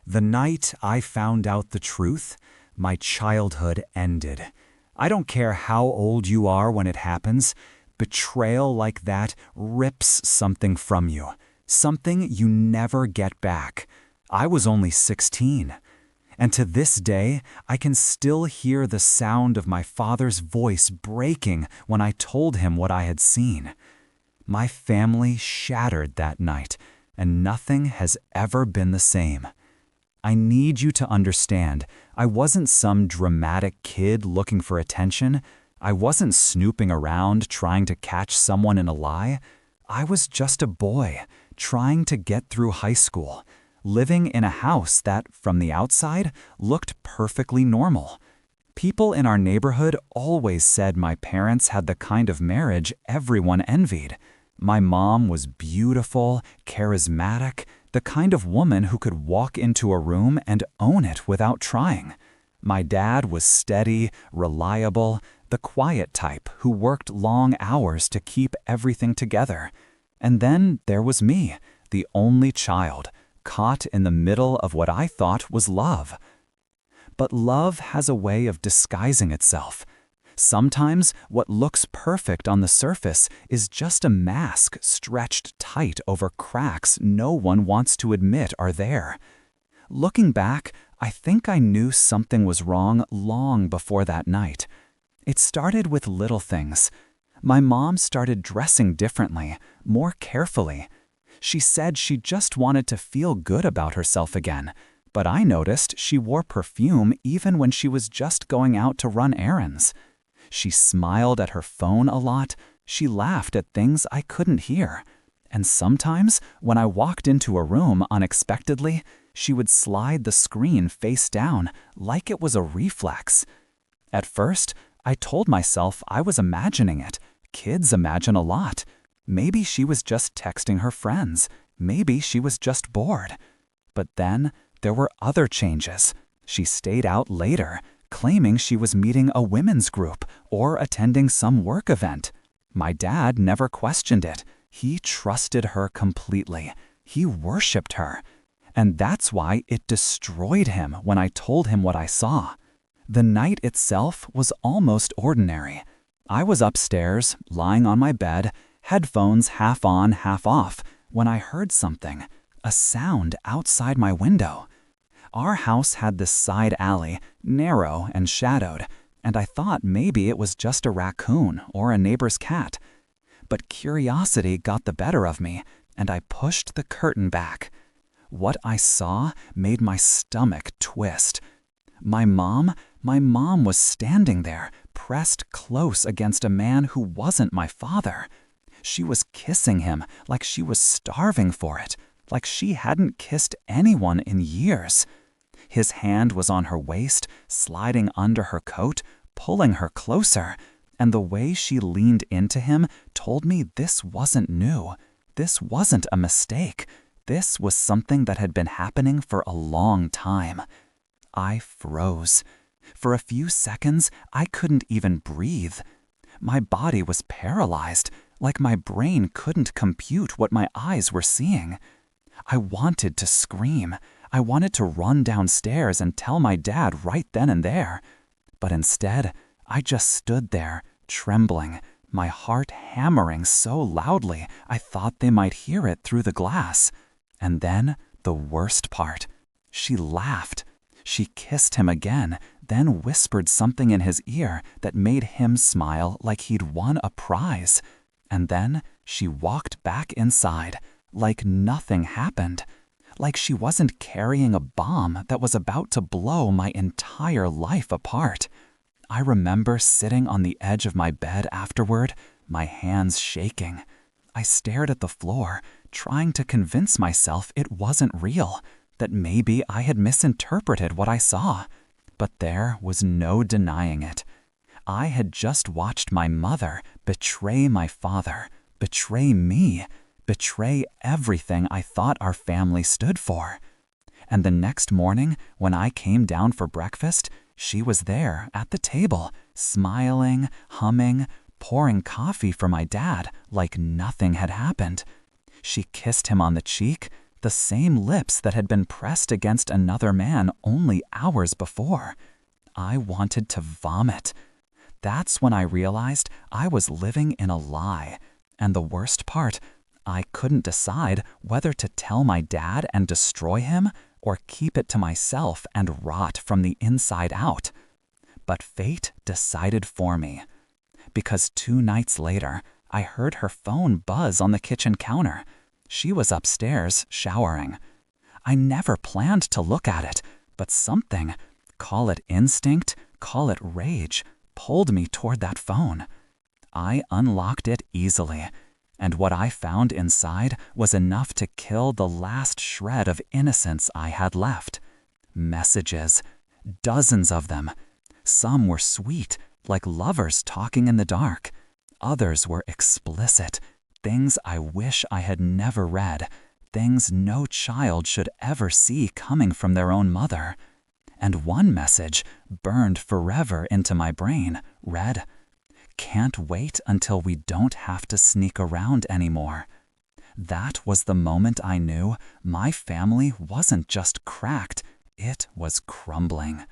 The night I found out the truth, my childhood ended. I don't care how old you are when it happens, betrayal like that rips something from you, something you never get back. I was only 16. And to this day, I can still hear the sound of my father's voice breaking when I told him what I had seen. My family shattered that night, and nothing has ever been the same. I need you to understand, I wasn't some dramatic kid looking for attention. I wasn't snooping around trying to catch someone in a lie. I was just a boy trying to get through high school, living in a house that, from the outside, looked perfectly normal. People in our neighborhood always said my parents had the kind of marriage everyone envied. My mom was beautiful, charismatic, the kind of woman who could walk into a room and own it without trying. My dad was steady, reliable, the quiet type who worked long hours to keep everything together. And then there was me, the only child, caught in the middle of what I thought was love. But love has a way of disguising itself. Sometimes what looks perfect on the surface is just a mask stretched tight over cracks no one wants to admit are there. Looking back, I think I knew something was wrong long before that night. It started with little things. My mom started dressing differently, more carefully. She said she just wanted to feel good about herself again, but I noticed she wore perfume even when she was just going out to run errands. She smiled at her phone a lot. She laughed at things I couldn't hear. And sometimes, when I walked into a room unexpectedly, she would slide the screen face down, like it was a reflex. At first, I told myself I was imagining it. Kids imagine a lot. Maybe she was just texting her friends. Maybe she was just bored. But then, there were other changes. She stayed out later, claiming she was meeting a women's group or attending some work event. My dad never questioned it. He trusted her completely. He worshipped her. And that's why it destroyed him when I told him what I saw. The night itself was almost ordinary. I was upstairs, lying on my bed, headphones half on, half off, when I heard something, a sound outside my window. Our house had this side alley, narrow and shadowed, and I thought maybe it was just a raccoon or a neighbor's cat. But curiosity got the better of me, and I pushed the curtain back. What I saw made my stomach twist. My mom was standing there, pressed close against a man who wasn't my father. She was kissing him like she was starving for it, like she hadn't kissed anyone in years. His hand was on her waist, sliding under her coat, pulling her closer, and the way she leaned into him told me this wasn't new. This wasn't a mistake. This was something that had been happening for a long time. I froze. For a few seconds, I couldn't even breathe. My body was paralyzed, like my brain couldn't compute what my eyes were seeing. I wanted to scream. I wanted to run downstairs and tell my dad right then and there. But instead, I just stood there, trembling, my heart hammering so loudly I thought they might hear it through the glass. And then, the worst part. She laughed. She kissed him again, then whispered something in his ear that made him smile like he'd won a prize. And then she walked back inside, like nothing happened. Like she wasn't carrying a bomb that was about to blow my entire life apart. I remember sitting on the edge of my bed afterward, my hands shaking. I stared at the floor, trying to convince myself it wasn't real, that maybe I had misinterpreted what I saw. But there was no denying it. I had just watched my mother betray my father, betray me, betray everything I thought our family stood for. And the next morning, when I came down for breakfast, she was there at the table, smiling, humming, pouring coffee for my dad like nothing had happened. She kissed him on the cheek, the same lips that had been pressed against another man only hours before. I wanted to vomit. That's when I realized I was living in a lie. And the worst part, I couldn't decide whether to tell my dad and destroy him or keep it to myself and rot from the inside out. But fate decided for me. Because 2 nights later, I heard her phone buzz on the kitchen counter. She was upstairs showering. I never planned to look at it, but something, call it instinct, call it rage, pulled me toward that phone. I unlocked it easily, and what I found inside was enough to kill the last shred of innocence I had left. Messages, dozens of them. Some were sweet, like lovers talking in the dark. Others were explicit, things I wish I had never read, things no child should ever see coming from their own mother. And one message burned forever into my brain, read, "Can't wait until we don't have to sneak around anymore." That was the moment I knew my family wasn't just cracked, it was crumbling.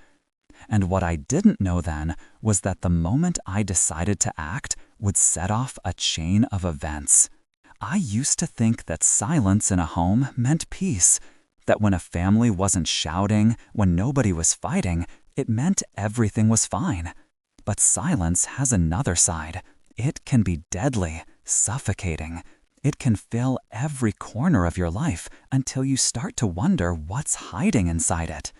And what I didn't know then was that the moment I decided to act would set off a chain of events. I used to think that silence in a home meant peace, that when a family wasn't shouting, when nobody was fighting, it meant everything was fine. But silence has another side. It can be deadly, suffocating. It can fill every corner of your life until you start to wonder what's hiding inside it.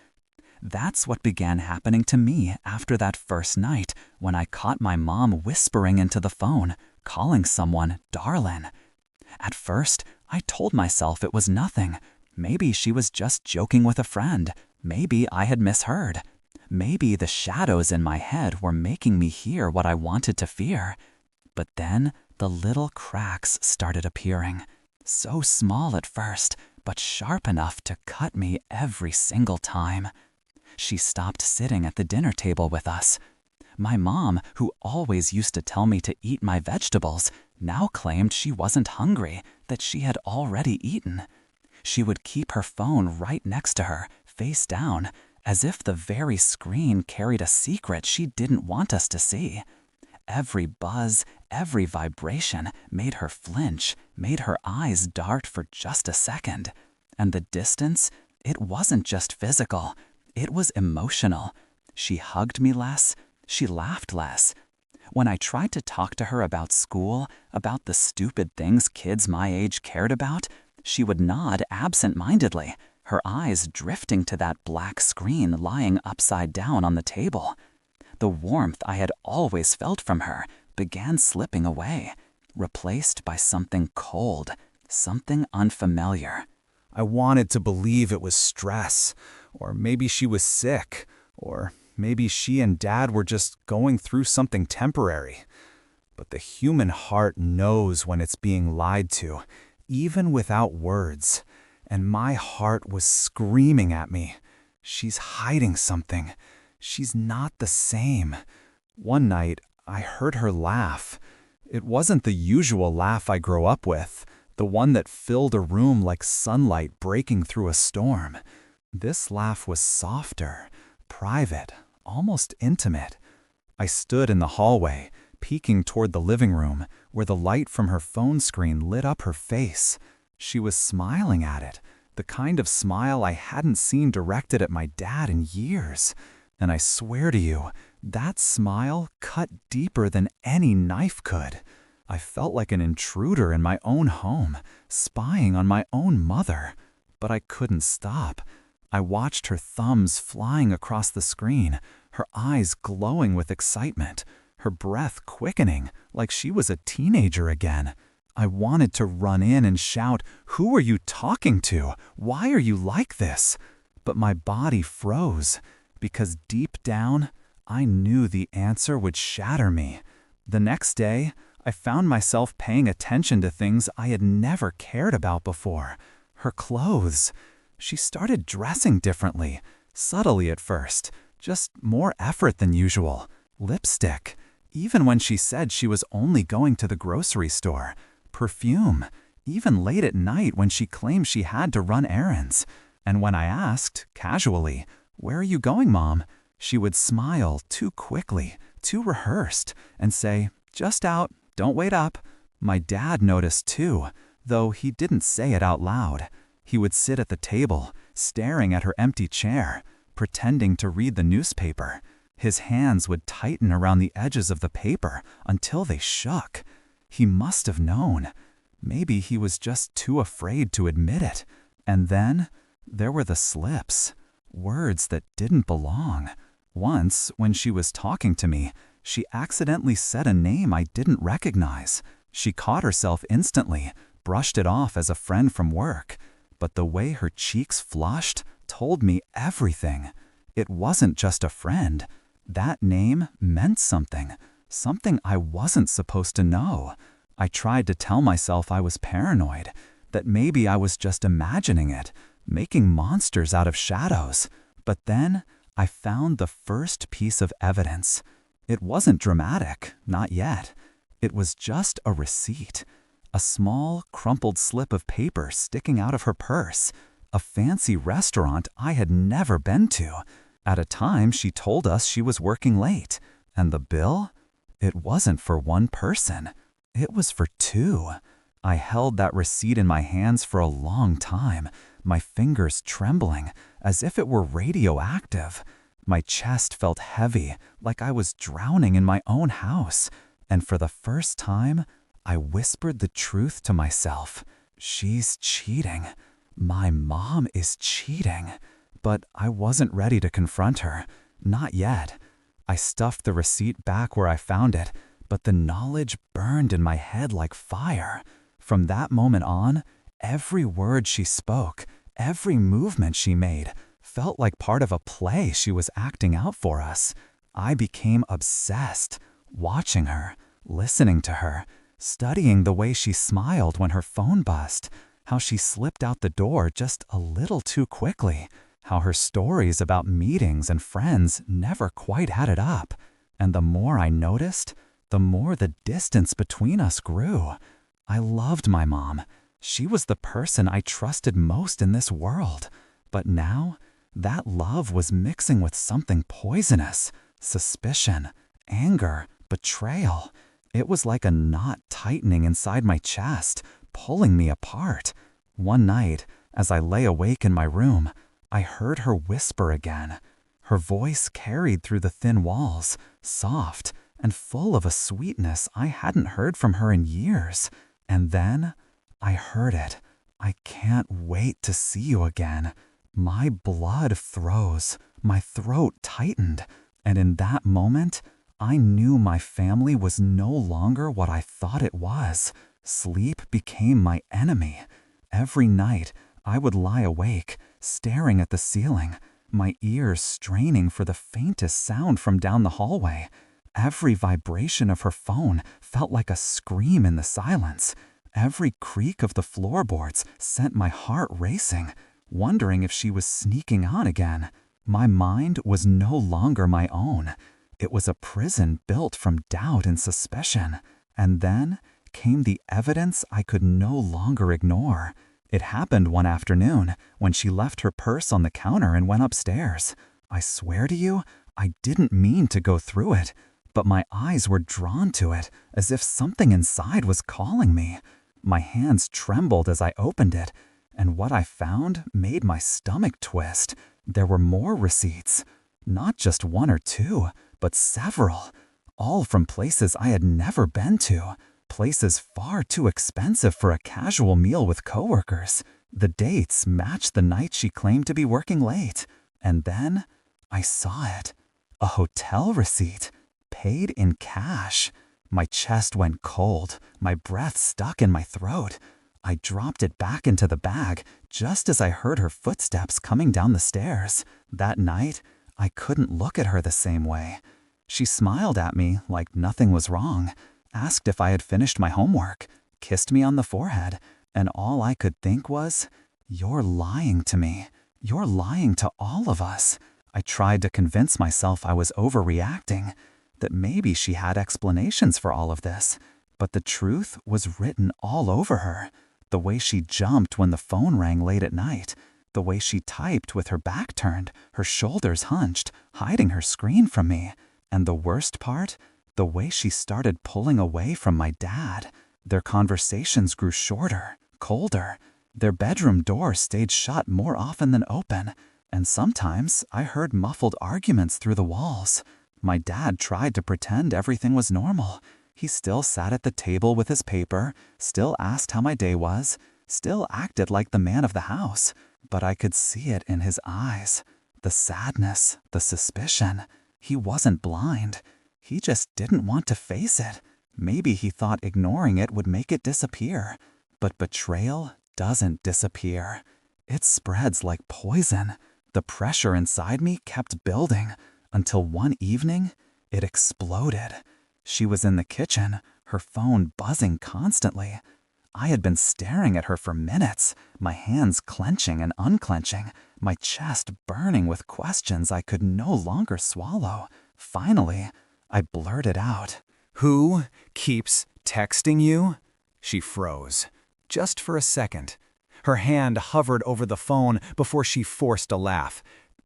That's what began happening to me after that first night when I caught my mom whispering into the phone, calling someone darlin'. At first, I told myself it was nothing. Maybe she was just joking with a friend. Maybe I had misheard. Maybe the shadows in my head were making me hear what I wanted to fear. But then the little cracks started appearing. So small at first, but sharp enough to cut me every single time. She stopped sitting at the dinner table with us. My mom, who always used to tell me to eat my vegetables, now claimed she wasn't hungry, that she had already eaten. She would keep her phone right next to her, face down, as if the very screen carried a secret she didn't want us to see. Every buzz, every vibration made her flinch, made her eyes dart for just a second. And the distance, it wasn't just physical. It was emotional. She hugged me less. She laughed less. When I tried to talk to her about school, about the stupid things kids my age cared about, she would nod absent-mindedly, her eyes drifting to that black screen lying upside down on the table. The warmth I had always felt from her began slipping away, replaced by something cold, something unfamiliar. I wanted to believe it was stress, or maybe she was sick, or maybe she and Dad were just going through something temporary. But the human heart knows when it's being lied to, even without words. And my heart was screaming at me. She's hiding something. She's not the same. One night, I heard her laugh. It wasn't the usual laugh I grew up with, the one that filled a room like sunlight breaking through a storm. This laugh was softer, private, almost intimate. I stood in the hallway, peeking toward the living room, where the light from her phone screen lit up her face. She was smiling at it, the kind of smile I hadn't seen directed at my dad in years. And I swear to you, that smile cut deeper than any knife could. I felt like an intruder in my own home, spying on my own mother. But I couldn't stop. I watched her thumbs flying across the screen, her eyes glowing with excitement, her breath quickening like she was a teenager again. I wanted to run in and shout, "Who are you talking to? Why are you like this?" But my body froze, because deep down, I knew the answer would shatter me. The next day, I found myself paying attention to things I had never cared about before. Her clothes. She started dressing differently, subtly at first, just more effort than usual. Lipstick. Even when she said she was only going to the grocery store. Perfume. even late at night when she claimed she had to run errands. And when I asked, casually, "Where are you going, Mom?" she would smile too quickly, too rehearsed, and say, "Just out, don't wait up." My dad noticed too, though he didn't say it out loud. He would sit at the table, staring at her empty chair, pretending to read the newspaper. His hands would tighten around the edges of the paper until they shook. He must have known. Maybe he was just too afraid to admit it. And then there were the slips, words that didn't belong. Once, when she was talking to me, she accidentally said a name I didn't recognize. She caught herself instantly, brushed it off as a friend from work. But the way her cheeks flushed told me everything. It wasn't just a friend. That name meant something, something I wasn't supposed to know. I tried to tell myself I was paranoid, that maybe I was just imagining it, making monsters out of shadows. But then I found the first piece of evidence. It wasn't dramatic, not yet. It was just a receipt. A small, crumpled slip of paper sticking out of her purse. A fancy restaurant I had never been to. At a time she told us she was working late. And the bill? It wasn't for one person. It was for two. I held that receipt in my hands for a long time, my fingers trembling, as if it were radioactive. My chest felt heavy, like I was drowning in my own house. And for the first time, I whispered the truth to myself. She's cheating. My mom is cheating. But I wasn't ready to confront her. Not yet. I stuffed the receipt back where I found it, but the knowledge burned in my head like fire. From that moment on, every word she spoke, every movement she made, felt like part of a play she was acting out for us. I became obsessed, watching her, listening to her, studying the way she smiled when her phone buzzed, how she slipped out the door just a little too quickly, how her stories about meetings and friends never quite added up. And the more I noticed, the more the distance between us grew. I loved my mom. She was the person I trusted most in this world. But now, that love was mixing with something poisonous, suspicion, anger, betrayal. It was like a knot tightening inside my chest, pulling me apart. One night, as I lay awake in my room, I heard her whisper again. Her voice carried through the thin walls, soft and full of a sweetness I hadn't heard from her in years. And then I heard it. "I can't wait to see you again." My blood froze, my throat tightened, and in that moment, I knew my family was no longer what I thought it was. Sleep became my enemy. Every night, I would lie awake, staring at the ceiling, my ears straining for the faintest sound from down the hallway. Every vibration of her phone felt like a scream in the silence. Every creak of the floorboards sent my heart racing, wondering if she was sneaking on again. My mind was no longer my own. It was a prison built from doubt and suspicion. And then came the evidence I could no longer ignore. It happened one afternoon when she left her purse on the counter and went upstairs. I swear to you, I didn't mean to go through it, but my eyes were drawn to it as if something inside was calling me. My hands trembled as I opened it, and what I found made my stomach twist. There were more receipts. Not just one or two, but several. All from places I had never been to. Places far too expensive for a casual meal with coworkers. The dates matched the night she claimed to be working late. And then I saw it. A hotel receipt, paid in cash. My chest went cold, my breath stuck in my throat. I dropped it back into the bag just as I heard her footsteps coming down the stairs. That night, I couldn't look at her the same way. She smiled at me like nothing was wrong, asked if I had finished my homework, kissed me on the forehead, and all I could think was, "You're lying to me. You're lying to all of us." I tried to convince myself I was overreacting, that maybe she had explanations for all of this, but the truth was written all over her. The way she jumped when the phone rang late at night. The way she typed with her back turned, her shoulders hunched, hiding her screen from me. And the worst part? The way she started pulling away from my dad. Their conversations grew shorter, colder. Their bedroom door stayed shut more often than open. And sometimes I heard muffled arguments through the walls. My dad tried to pretend everything was normal. He still sat at the table with his paper, still asked how my day was, still acted like the man of the house. But I could see it in his eyes. The sadness, the suspicion. He wasn't blind. He just didn't want to face it. Maybe he thought ignoring it would make it disappear. But betrayal doesn't disappear. It spreads like poison. The pressure inside me kept building until one evening, it exploded. She was in the kitchen, her phone buzzing constantly. I had been staring at her for minutes, my hands clenching and unclenching, my chest burning with questions I could no longer swallow. Finally, I blurted out, "Who keeps texting you?" She froze, just for a second. Her hand hovered over the phone before she forced a laugh.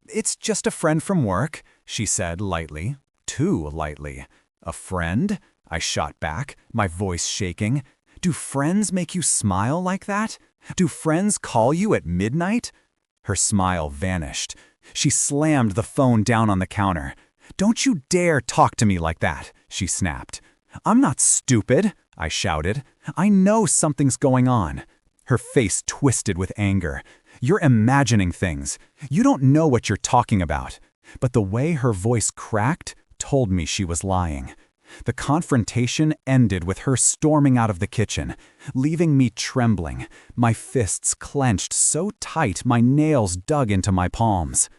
"It's just a friend from work," she said lightly, too lightly. "A friend?" I shot back, my voice shaking. "Do friends make you smile like that? Do friends call you at midnight?" Her smile vanished. She slammed the phone down on the counter. "Don't you dare talk to me like that," she snapped. "I'm not stupid," I shouted. "I know something's going on." Her face twisted with anger. "You're imagining things. You don't know what you're talking about." But the way her voice cracked told me she was lying. The confrontation ended with her storming out of the kitchen, leaving me trembling, my fists clenched so tight my nails dug into my palms.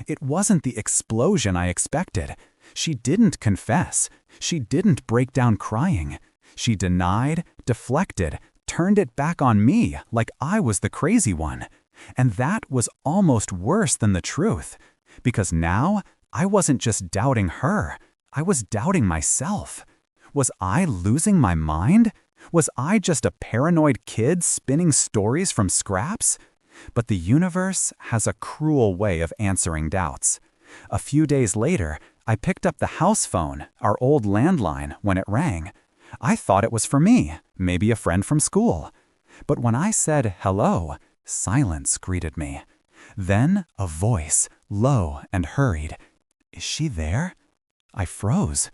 It wasn't the explosion I expected. She didn't confess. She didn't break down crying. She denied, deflected, turned it back on me like I was the crazy one. And that was almost worse than the truth, because now I wasn't just doubting her. I was doubting myself. Was I losing my mind? Was I just a paranoid kid spinning stories from scraps? But the universe has a cruel way of answering doubts. A few days later, I picked up the house phone, our old landline, when it rang. I thought it was for me, maybe a friend from school. But when I said hello, silence greeted me. Then a voice, low and hurried. "Is she there?" I froze.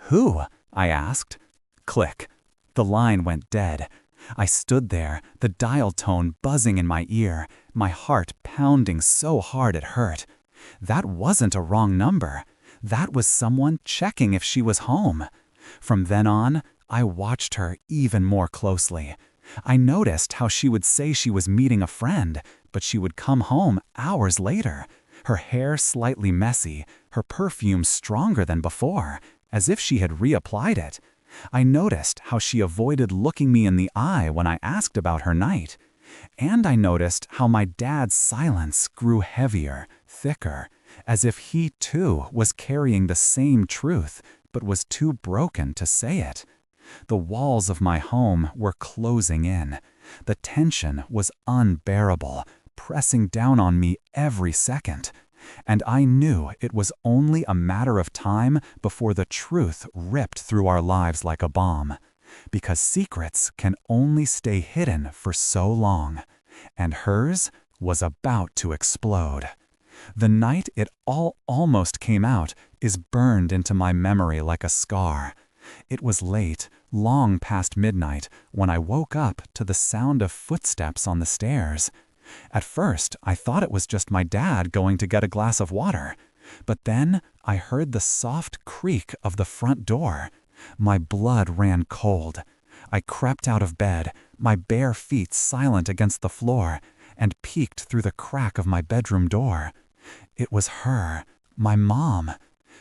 "Who?" I asked. Click. The line went dead. I stood there, the dial tone buzzing in my ear, my heart pounding so hard it hurt. That wasn't a wrong number. That was someone checking if she was home. From then on, I watched her even more closely. I noticed how she would say she was meeting a friend, but she would come home hours later. Her hair slightly messy, her perfume stronger than before, as if she had reapplied it. I noticed how she avoided looking me in the eye when I asked about her night. And I noticed how my dad's silence grew heavier, thicker, as if he too was carrying the same truth, but was too broken to say it. The walls of my home were closing in. The tension was unbearable, pressing down on me every second. And I knew it was only a matter of time before the truth ripped through our lives like a bomb. Because secrets can only stay hidden for so long. And hers was about to explode. The night it all almost came out is burned into my memory like a scar. It was late, long past midnight, when I woke up to the sound of footsteps on the stairs. At first, I thought it was just my dad going to get a glass of water. But then I heard the soft creak of the front door. My blood ran cold. I crept out of bed, my bare feet silent against the floor, and peeked through the crack of my bedroom door. It was her, my mom.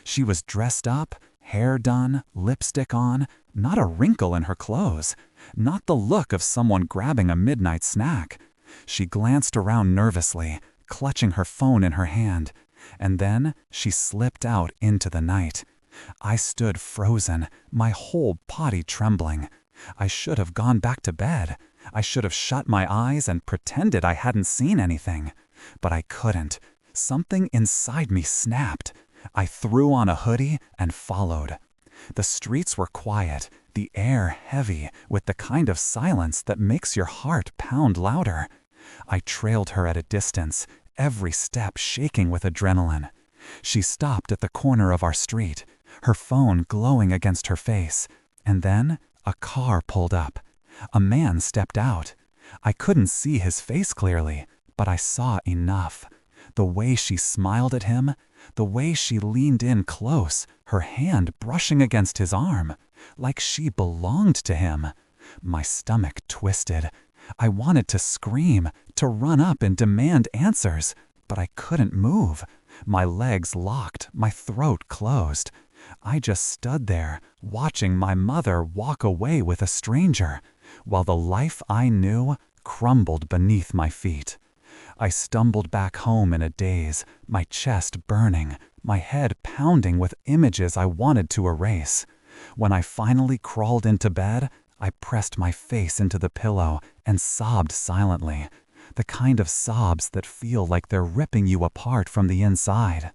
She was dressed up, hair done, lipstick on, not a wrinkle in her clothes, not the look of someone grabbing a midnight snack. She glanced around nervously, clutching her phone in her hand, and then she slipped out into the night. I stood frozen, my whole body trembling. I should have gone back to bed. I should have shut my eyes and pretended I hadn't seen anything. But I couldn't. Something inside me snapped. I threw on a hoodie and followed. The streets were quiet, the air heavy, with the kind of silence that makes your heart pound louder. I trailed her at a distance, every step shaking with adrenaline. She stopped at the corner of our street, her phone glowing against her face. And then a car pulled up. A man stepped out. I couldn't see his face clearly, but I saw enough. The way she smiled at him, the way she leaned in close, her hand brushing against his arm, like she belonged to him. My stomach twisted. I wanted to scream, to run up and demand answers, but I couldn't move. My legs locked, my throat closed. I just stood there, watching my mother walk away with a stranger, while the life I knew crumbled beneath my feet. I stumbled back home in a daze, my chest burning, my head pounding with images I wanted to erase. When I finally crawled into bed, I pressed my face into the pillow and sobbed silently, the kind of sobs that feel like they're ripping you apart from the inside.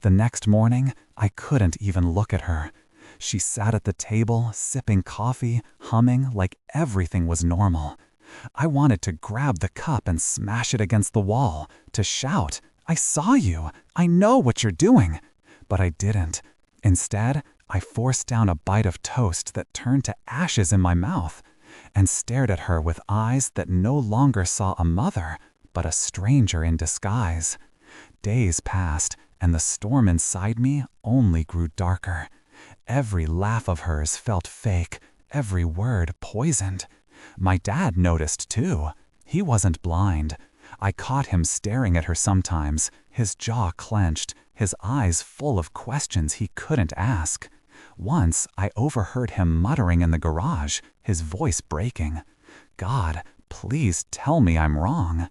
The next morning, I couldn't even look at her. She sat at the table, sipping coffee, humming like everything was normal. I wanted to grab the cup and smash it against the wall, to shout, "I saw you! I know what you're doing!" But I didn't. Instead, I forced down a bite of toast that turned to ashes in my mouth, and stared at her with eyes that no longer saw a mother, but a stranger in disguise. Days passed, and the storm inside me only grew darker. Every laugh of hers felt fake, every word poisoned. My dad noticed too. He wasn't blind. I caught him staring at her sometimes, his jaw clenched, his eyes full of questions he couldn't ask. Once, I overheard him muttering in the garage, his voice breaking. "God, please tell me I'm wrong."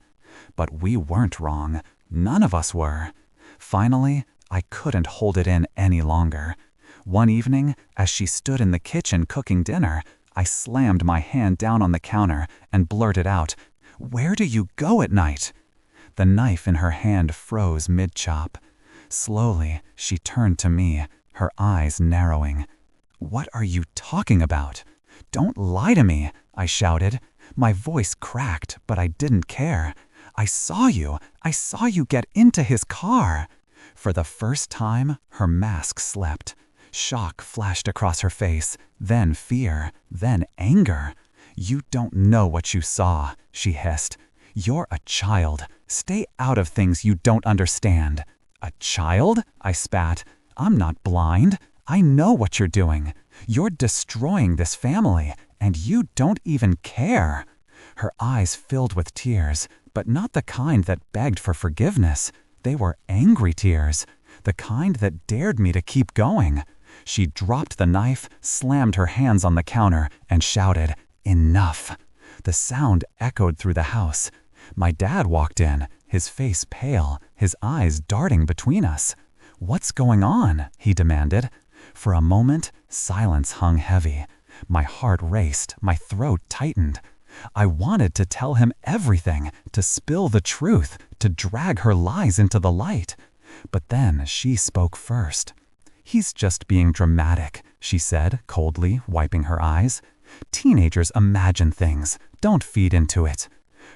But we weren't wrong. None of us were. Finally, I couldn't hold it in any longer. One evening, as she stood in the kitchen cooking dinner, I slammed my hand down on the counter and blurted out, "Where do you go at night?" The knife in her hand froze mid-chop. Slowly, she turned to me, her eyes narrowing. "What are you talking about? Don't lie to me," I shouted. My voice cracked, but I didn't care. "I saw you get into his car." For the first time, her mask slipped. Shock flashed across her face, then fear, then anger. "You don't know what you saw," she hissed. "You're a child. Stay out of things you don't understand." "A child?" I spat. "I'm not blind. I know what you're doing. You're destroying this family, and you don't even care." Her eyes filled with tears, but not the kind that begged for forgiveness. They were angry tears, the kind that dared me to keep going. She dropped the knife, slammed her hands on the counter, and shouted, "Enough!" The sound echoed through the house. My dad walked in, his face pale, his eyes darting between us. "What's going on?" he demanded. For a moment, silence hung heavy. My heart raced, my throat tightened. I wanted to tell him everything, to spill the truth, to drag her lies into the light. But then she spoke first. "He's just being dramatic," she said, coldly, wiping her eyes. "Teenagers imagine things. Don't feed into it."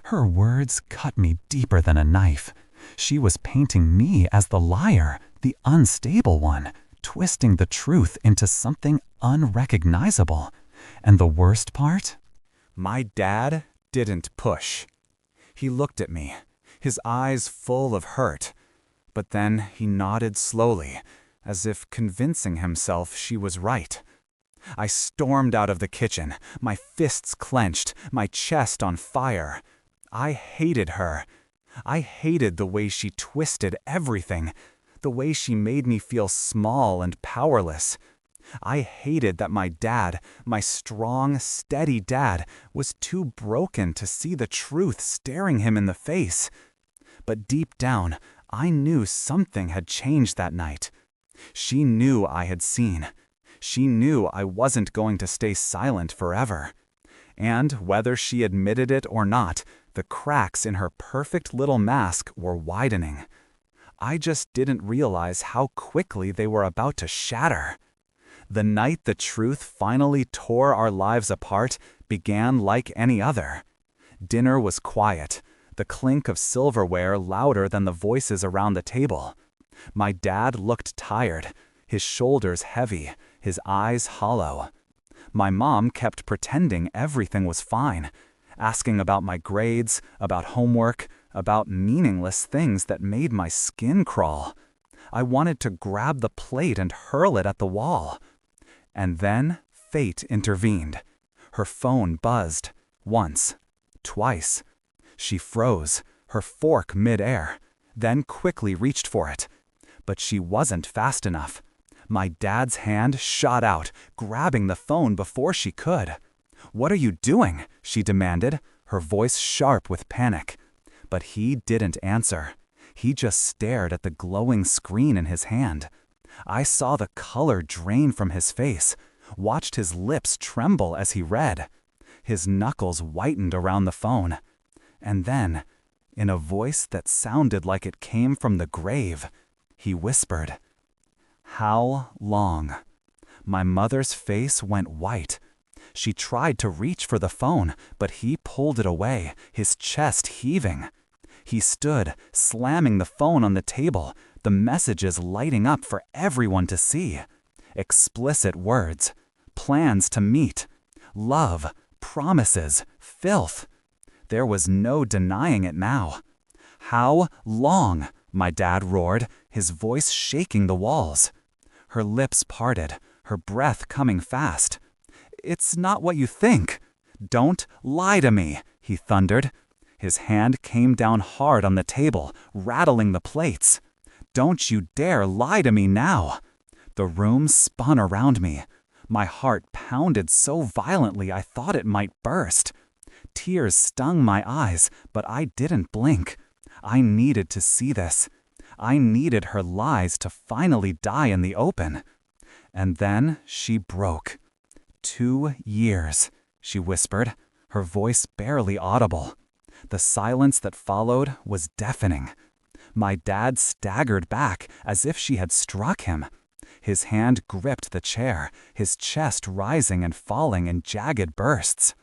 Her words cut me deeper than a knife. She was painting me as the liar, the unstable one, twisting the truth into something unrecognizable. And the worst part? My dad didn't push. He looked at me, his eyes full of hurt. But then he nodded slowly, as if convincing himself she was right. I stormed out of the kitchen, my fists clenched, my chest on fire. I hated her. I hated the way she twisted everything, the way she made me feel small and powerless. I hated that my dad, my strong, steady dad, was too broken to see the truth staring him in the face. But deep down, I knew something had changed that night. She knew I had seen. She knew I wasn't going to stay silent forever. And whether she admitted it or not, the cracks in her perfect little mask were widening. I just didn't realize how quickly they were about to shatter. The night the truth finally tore our lives apart began like any other. Dinner was quiet, the clink of silverware louder than the voices around the table. My dad looked tired, his shoulders heavy, his eyes hollow. My mom kept pretending everything was fine, asking about my grades, about homework, about meaningless things that made my skin crawl. I wanted to grab the plate and hurl it at the wall. And then fate intervened. Her phone buzzed, once, twice. She froze, her fork mid-air, then quickly reached for it. But she wasn't fast enough. My dad's hand shot out, grabbing the phone before she could. "What are you doing?" she demanded, her voice sharp with panic. But he didn't answer. He just stared at the glowing screen in his hand. I saw the color drain from his face, watched his lips tremble as he read. His knuckles whitened around the phone. And then, in a voice that sounded like it came from the grave, he whispered, "How long?" My mother's face went white. She tried to reach for the phone, but he pulled it away, his chest heaving. He stood, slamming the phone on the table, the messages lighting up for everyone to see. Explicit words, plans to meet, love, promises, filth. There was no denying it now. "How long?" my dad roared, his voice shaking the walls. Her lips parted, her breath coming fast. "It's not what you think. Don't lie to me," he thundered. His hand came down hard on the table, rattling the plates. "Don't you dare lie to me now." The room spun around me. My heart pounded so violently I thought it might burst. Tears stung my eyes, but I didn't blink. I needed to see this. I needed her lies to finally die in the open. And then she broke. 2 years, she whispered, her voice barely audible. The silence that followed was deafening. My dad staggered back as if she had struck him. His hand gripped the chair, his chest rising and falling in jagged bursts.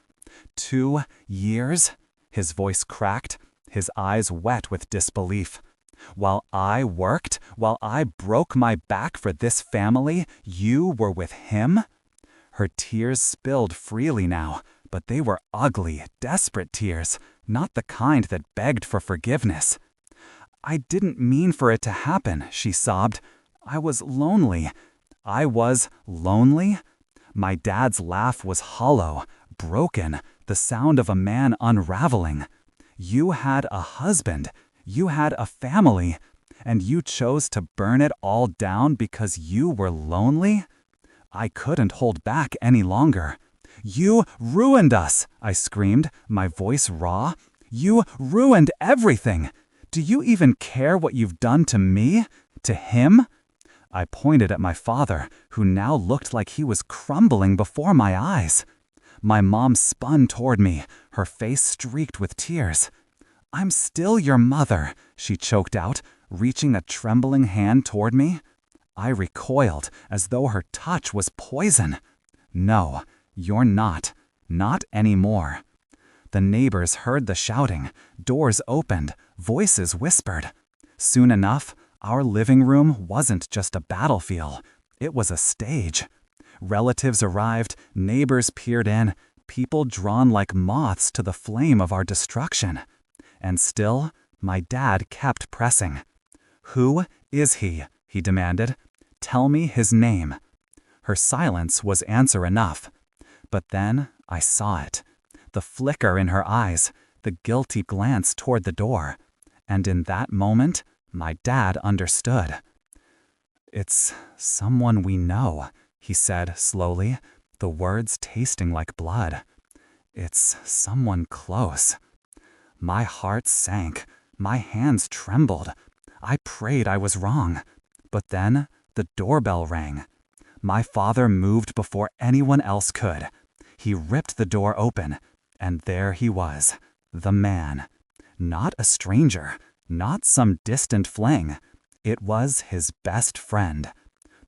2 years? His voice cracked, his eyes wet with disbelief. While I worked, while I broke my back for this family, you were with him? Her tears spilled freely now, but they were ugly, desperate tears, not the kind that begged for forgiveness. "I didn't mean for it to happen," she sobbed. "I was lonely." I was lonely? My dad's laugh was hollow, broken, the sound of a man unraveling. "You had a husband. You had a family. And you chose to burn it all down because you were lonely?" I couldn't hold back any longer. "You ruined us!" I screamed, my voice raw. "You ruined everything! Do you even care what you've done to me? To him?" I pointed at my father, who now looked like he was crumbling before my eyes. My mom spun toward me, her face streaked with tears. "I'm still your mother," she choked out, reaching a trembling hand toward me. I recoiled, as though her touch was poison. "No, you're not. Not anymore." The neighbors heard the shouting, doors opened, voices whispered. Soon enough, our living room wasn't just a battlefield, it was a stage. Relatives arrived, neighbors peered in, people drawn like moths to the flame of our destruction. And still, my dad kept pressing. "Who is he?" he demanded. "Tell me his name." Her silence was answer enough. But then I saw it. The flicker in her eyes, the guilty glance toward the door. And in that moment, my dad understood. "It's someone we know," he said slowly, the words tasting like blood. "It's someone close." My heart sank. My hands trembled. I prayed I was wrong. But then the doorbell rang. My father moved before anyone else could. He ripped the door open, and there he was, the man. Not a stranger, not some distant fling. It was his best friend.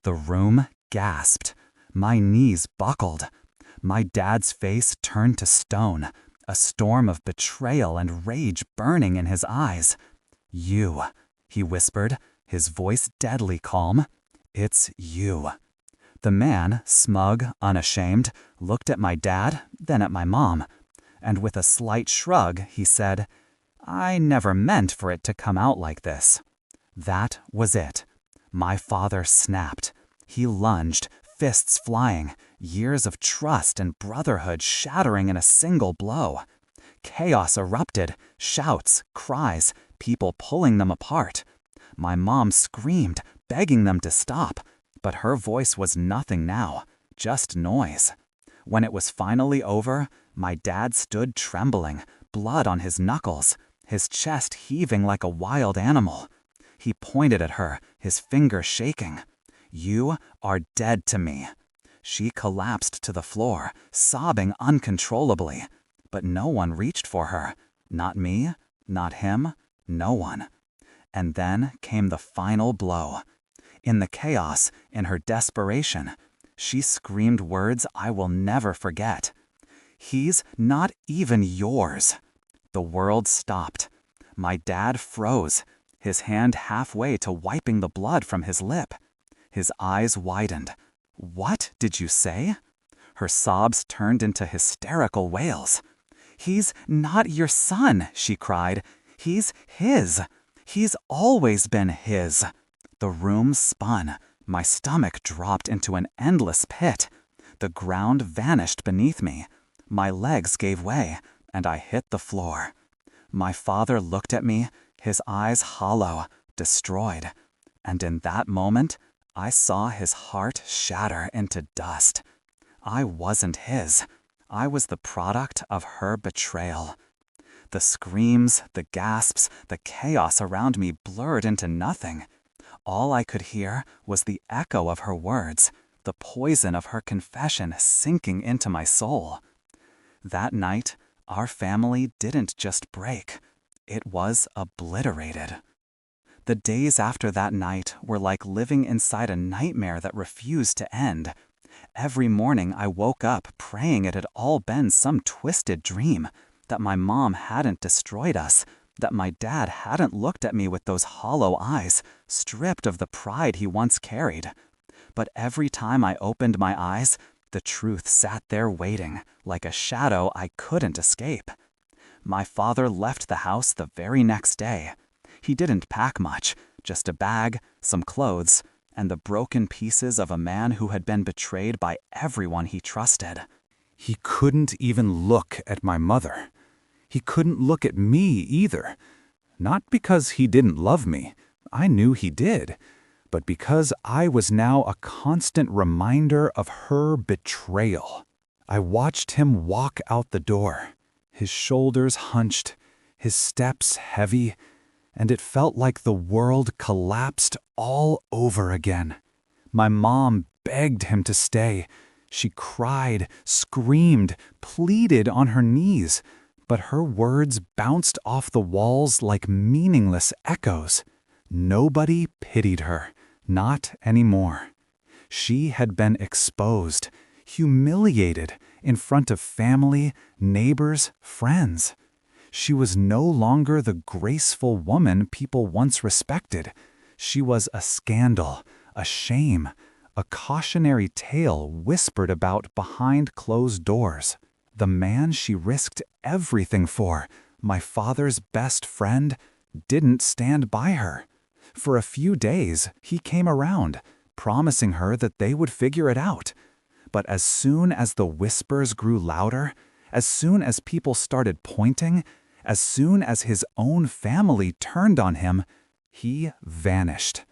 The room gasped. My knees buckled. My dad's face turned to stone, a storm of betrayal and rage burning in his eyes. "You," he whispered, his voice deadly calm. "It's you." The man, smug, unashamed, looked at my dad, then at my mom, and with a slight shrug, he said, "I never meant for it to come out like this." That was it. My father snapped. He lunged, fists flying, years of trust and brotherhood shattering in a single blow. Chaos erupted, shouts, cries, people pulling them apart. My mom screamed, begging them to stop, but her voice was nothing now, just noise. When it was finally over, my dad stood trembling, blood on his knuckles, his chest heaving like a wild animal. He pointed at her, his finger shaking. "You are dead to me." She collapsed to the floor, sobbing uncontrollably. But no one reached for her. Not me, not him, no one. And then came the final blow. In the chaos, in her desperation, she screamed words I will never forget. "He's not even yours." The world stopped. My dad froze, his hand halfway to wiping the blood from his lip. His eyes widened. "What did you say?" Her sobs turned into hysterical wails. "He's not your son," she cried. "He's his. He's always been his." The room spun. My stomach dropped into an endless pit. The ground vanished beneath me. My legs gave way, and I hit the floor. My father looked at me, his eyes hollow, destroyed. And in that moment, I saw his heart shatter into dust. I wasn't his. I was the product of her betrayal. The screams, the gasps, the chaos around me blurred into nothing. All I could hear was the echo of her words, the poison of her confession sinking into my soul. That night, our family didn't just break. It was obliterated. The days after that night were like living inside a nightmare that refused to end. Every morning I woke up praying it had all been some twisted dream, that my mom hadn't destroyed us, that my dad hadn't looked at me with those hollow eyes, stripped of the pride he once carried. But every time I opened my eyes, the truth sat there waiting, like a shadow I couldn't escape. My father left the house the very next day. He didn't pack much, just a bag, some clothes, and the broken pieces of a man who had been betrayed by everyone he trusted. He couldn't even look at my mother. He couldn't look at me either. Not because he didn't love me. I knew he did. But because I was now a constant reminder of her betrayal. I watched him walk out the door, his shoulders hunched, his steps heavy, and it felt like the world collapsed all over again. My mom begged him to stay. She cried, screamed, pleaded on her knees, but her words bounced off the walls like meaningless echoes. Nobody pitied her, not anymore. She had been exposed, humiliated in front of family, neighbors, friends. She was no longer the graceful woman people once respected. She was a scandal, a shame, a cautionary tale whispered about behind closed doors. The man she risked everything for, my father's best friend, didn't stand by her. For a few days, he came around, promising her that they would figure it out. But as soon as the whispers grew louder, as soon as people started pointing, as soon as his own family turned on him, he vanished.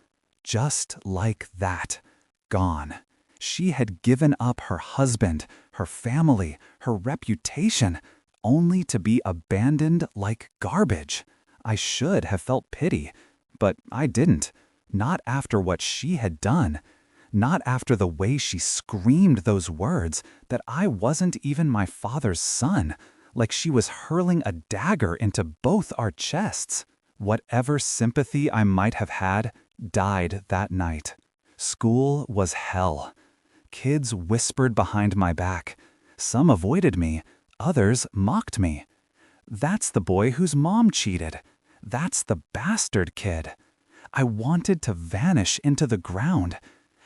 Just like that. Gone. She had given up her husband, her family, her reputation, only to be abandoned like garbage. I should have felt pity, but I didn't. Not after what she had done. Not after the way she screamed those words that I wasn't even my father's son, like she was hurling a dagger into both our chests. Whatever sympathy I might have had died that night. School was hell. Kids whispered behind my back. Some avoided me, others mocked me. That's the boy whose mom cheated. That's the bastard kid. I wanted to vanish into the ground.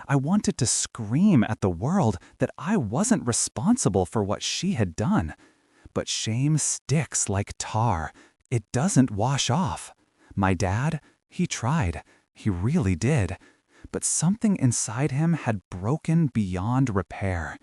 I wanted to scream at the world that I wasn't responsible for what she had done. But shame sticks like tar. It doesn't wash off. My dad, he tried. He really did. But something inside him had broken beyond repair.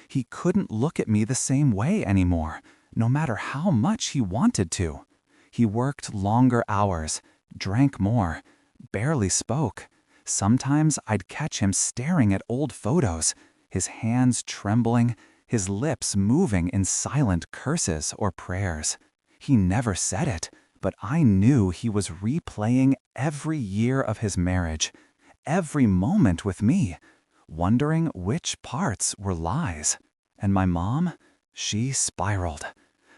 He couldn't look at me the same way anymore, no matter how much he wanted to. He worked longer hours, drank more, barely spoke. Sometimes I'd catch him staring at old photos, his hands trembling, his lips moving in silent curses or prayers. He never said it, but I knew he was replaying every year of his marriage, every moment with me, wondering which parts were lies. And my mom, she spiraled.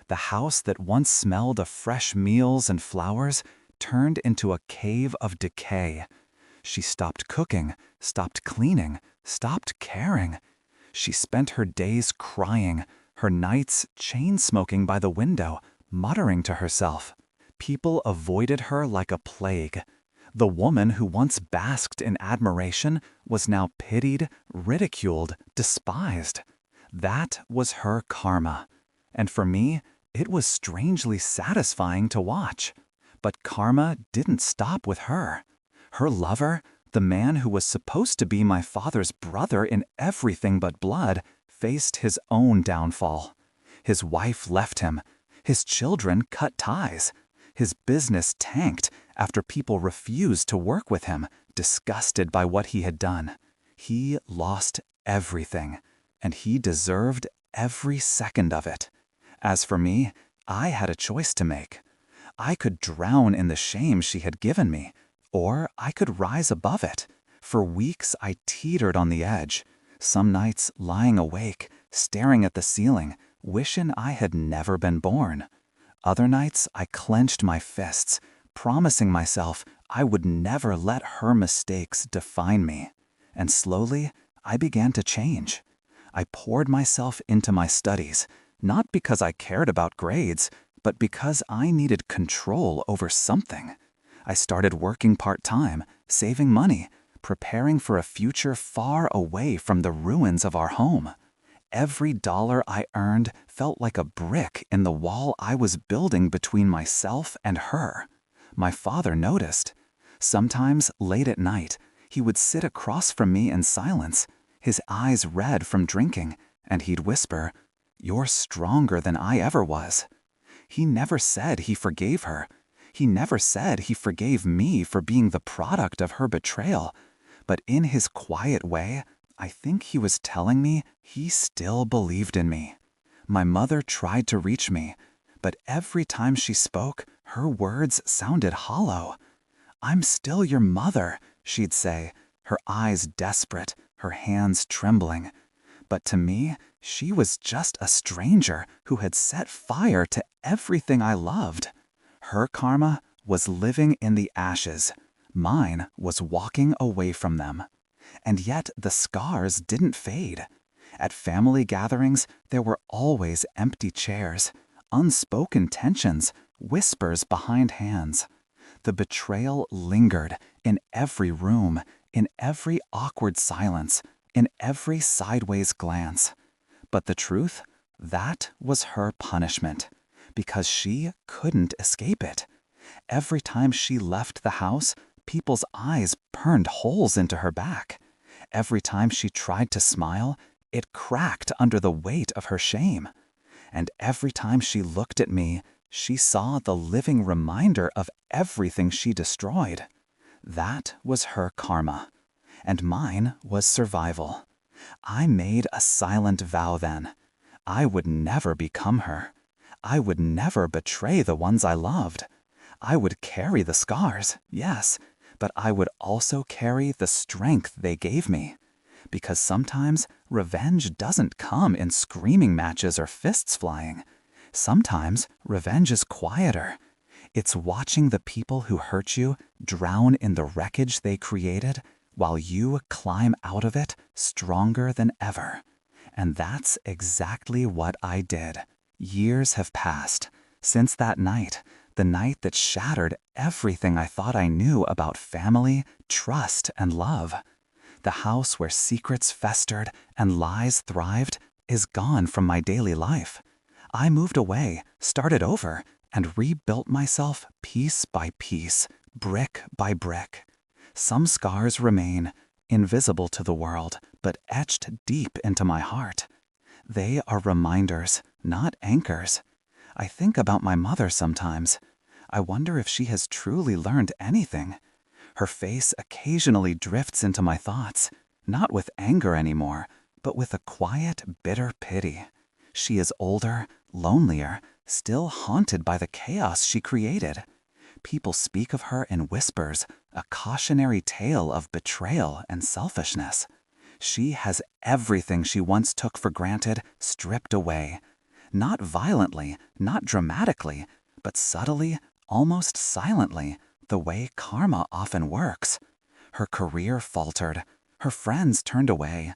The house that once smelled of fresh meals and flowers turned into a cave of decay. She stopped cooking, stopped cleaning, stopped caring. She spent her days crying, her nights chain-smoking by the window, muttering to herself. People avoided her like a plague. The woman who once basked in admiration was now pitied, ridiculed, despised. That was her karma. And for me, it was strangely satisfying to watch. But karma didn't stop with her. Her lover, the man who was supposed to be my father's brother in everything but blood, faced his own downfall. His wife left him. His children cut ties. His business tanked after people refused to work with him, disgusted by what he had done. He lost everything, and he deserved every second of it. As for me, I had a choice to make. I could drown in the shame she had given me, or I could rise above it. For weeks I teetered on the edge, some nights lying awake, staring at the ceiling, wishing I had never been born. Other nights I clenched my fists, promising myself I would never let her mistakes define me. And slowly, I began to change. I poured myself into my studies, not because I cared about grades, but because I needed control over something. I started working part-time, saving money, preparing for a future far away from the ruins of our home. Every dollar I earned felt like a brick in the wall I was building between myself and her. My father noticed. Sometimes, late at night, he would sit across from me in silence, his eyes red from drinking, and he'd whisper, "You're stronger than I ever was." He never said he forgave her. He never said he forgave me for being the product of her betrayal. But in his quiet way, I think he was telling me he still believed in me. My mother tried to reach me, but every time she spoke, her words sounded hollow. "I'm still your mother," she'd say, her eyes desperate, her hands trembling. But to me, she was just a stranger who had set fire to everything I loved. Her karma was living in the ashes. Mine was walking away from them. And yet the scars didn't fade. At family gatherings, there were always empty chairs, unspoken tensions, whispers behind hands. The betrayal lingered in every room, in every awkward silence, in every sideways glance. But the truth, that was her punishment, because she couldn't escape it. Every time she left the house, people's eyes burned holes into her back. Every time she tried to smile, it cracked under the weight of her shame. And every time she looked at me, she saw the living reminder of everything she destroyed. That was her karma. And mine was survival. I made a silent vow then. I would never become her. I would never betray the ones I loved. I would carry the scars, yes, but I would also carry the strength they gave me. Because sometimes revenge doesn't come in screaming matches or fists flying. Sometimes revenge is quieter. It's watching the people who hurt you drown in the wreckage they created while you climb out of it stronger than ever. And that's exactly what I did. Years have passed since that night, the night that shattered everything I thought I knew about family, trust, and love. The house where secrets festered and lies thrived is gone from my daily life. I moved away, started over, and rebuilt myself piece by piece, brick by brick. Some scars remain, invisible to the world, but etched deep into my heart. They are reminders, not anchors. I think about my mother sometimes. I wonder if she has truly learned anything. Her face occasionally drifts into my thoughts, not with anger anymore, but with a quiet, bitter pity. She is older, lonelier, still haunted by the chaos she created. People speak of her in whispers, a cautionary tale of betrayal and selfishness. She has everything she once took for granted stripped away. Not violently, not dramatically, but subtly, almost silently, the way karma often works. Her career faltered, her friends turned away,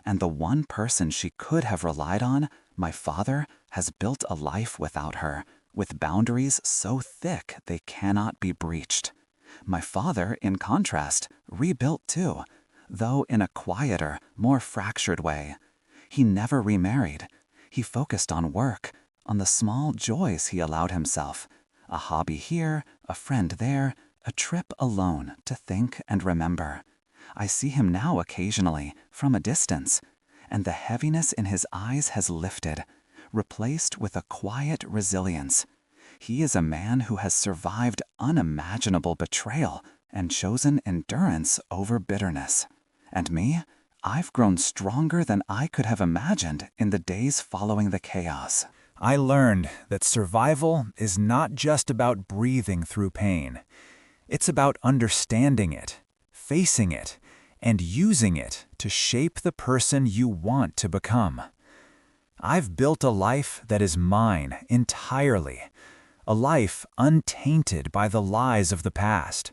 and the one person she could have relied on, my father, has built a life without her, with boundaries so thick they cannot be breached. My father, in contrast, rebuilt too, though in a quieter, more fractured way. He never remarried. He focused on work, on the small joys he allowed himself. A hobby here, a friend there, a trip alone to think and remember. I see him now occasionally, from a distance, and the heaviness in his eyes has lifted, replaced with a quiet resilience. He is a man who has survived unimaginable betrayal and chosen endurance over bitterness. And me? I've grown stronger than I could have imagined in the days following the chaos. I learned that survival is not just about breathing through pain. It's about understanding it, facing it, and using it to shape the person you want to become. I've built a life that is mine entirely, a life untainted by the lies of the past.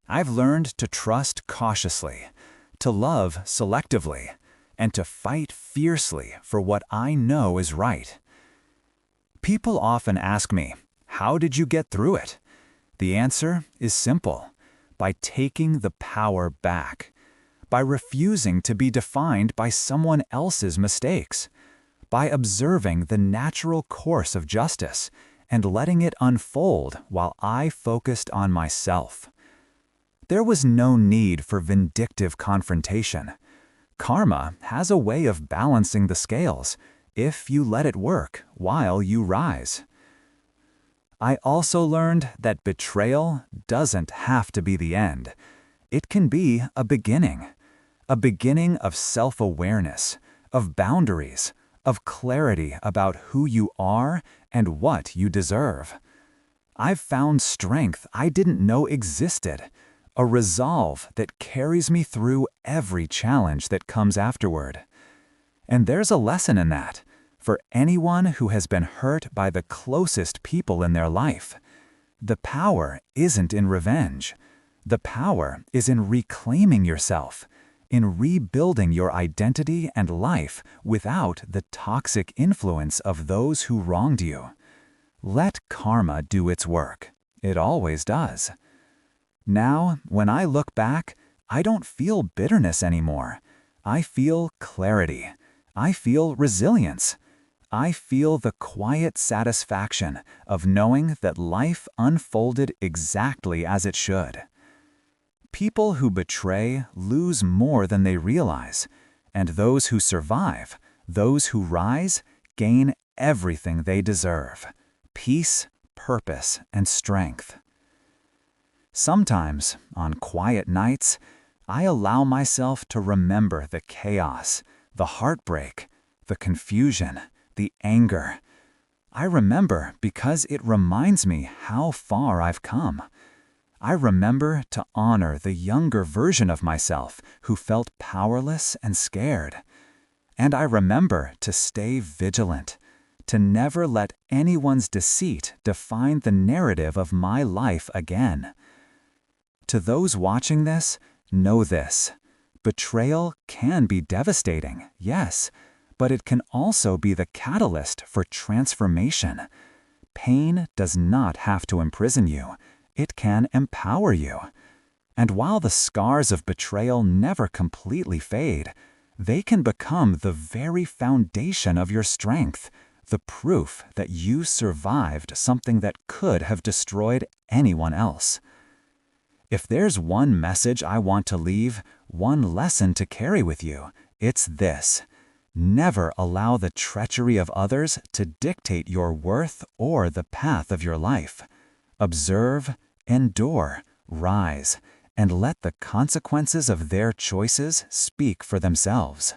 I've learned to trust cautiously, to love selectively, and to fight fiercely for what I know is right. People often ask me, how did you get through it? The answer is simple: by taking the power back, by refusing to be defined by someone else's mistakes, by observing the natural course of justice and letting it unfold while I focused on myself. There was no need for vindictive confrontation. Karma has a way of balancing the scales if you let it work while you rise. I also learned that betrayal doesn't have to be the end. It can be a beginning of self-awareness, of boundaries, of clarity about who you are and what you deserve. I've found strength I didn't know existed, a resolve that carries me through every challenge that comes afterward. And there's a lesson in that, for anyone who has been hurt by the closest people in their life. The power isn't in revenge. The power is in reclaiming yourself, in rebuilding your identity and life without the toxic influence of those who wronged you. Let karma do its work. It always does. Now, when I look back, I don't feel bitterness anymore. I feel clarity. I feel resilience. I feel the quiet satisfaction of knowing that life unfolded exactly as it should. People who betray lose more than they realize, and those who survive, those who rise, gain everything they deserve: peace, purpose, and strength. Sometimes, on quiet nights, I allow myself to remember the chaos, the heartbreak, the confusion, the anger. I remember because it reminds me how far I've come. I remember to honor the younger version of myself who felt powerless and scared. And I remember to stay vigilant, to never let anyone's deceit define the narrative of my life again. To those watching this, know this. Betrayal can be devastating, yes, but it can also be the catalyst for transformation. Pain does not have to imprison you. It can empower you. And while the scars of betrayal never completely fade, they can become the very foundation of your strength, the proof that you survived something that could have destroyed anyone else. If there's one message I want to leave, one lesson to carry with you, it's this. Never allow the treachery of others to dictate your worth or the path of your life. Observe, endure, rise, and let the consequences of their choices speak for themselves.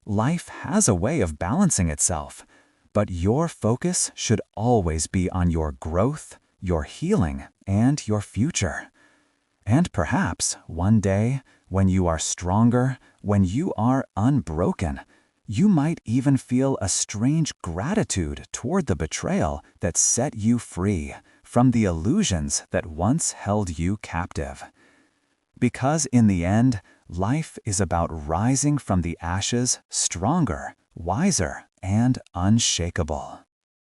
Life has a way of balancing itself, but your focus should always be on your growth, your healing, and your future. And perhaps one day, when you are stronger, when you are unbroken, you might even feel a strange gratitude toward the betrayal that set you free from the illusions that once held you captive. Because in the end, life is about rising from the ashes stronger, wiser, and unshakable.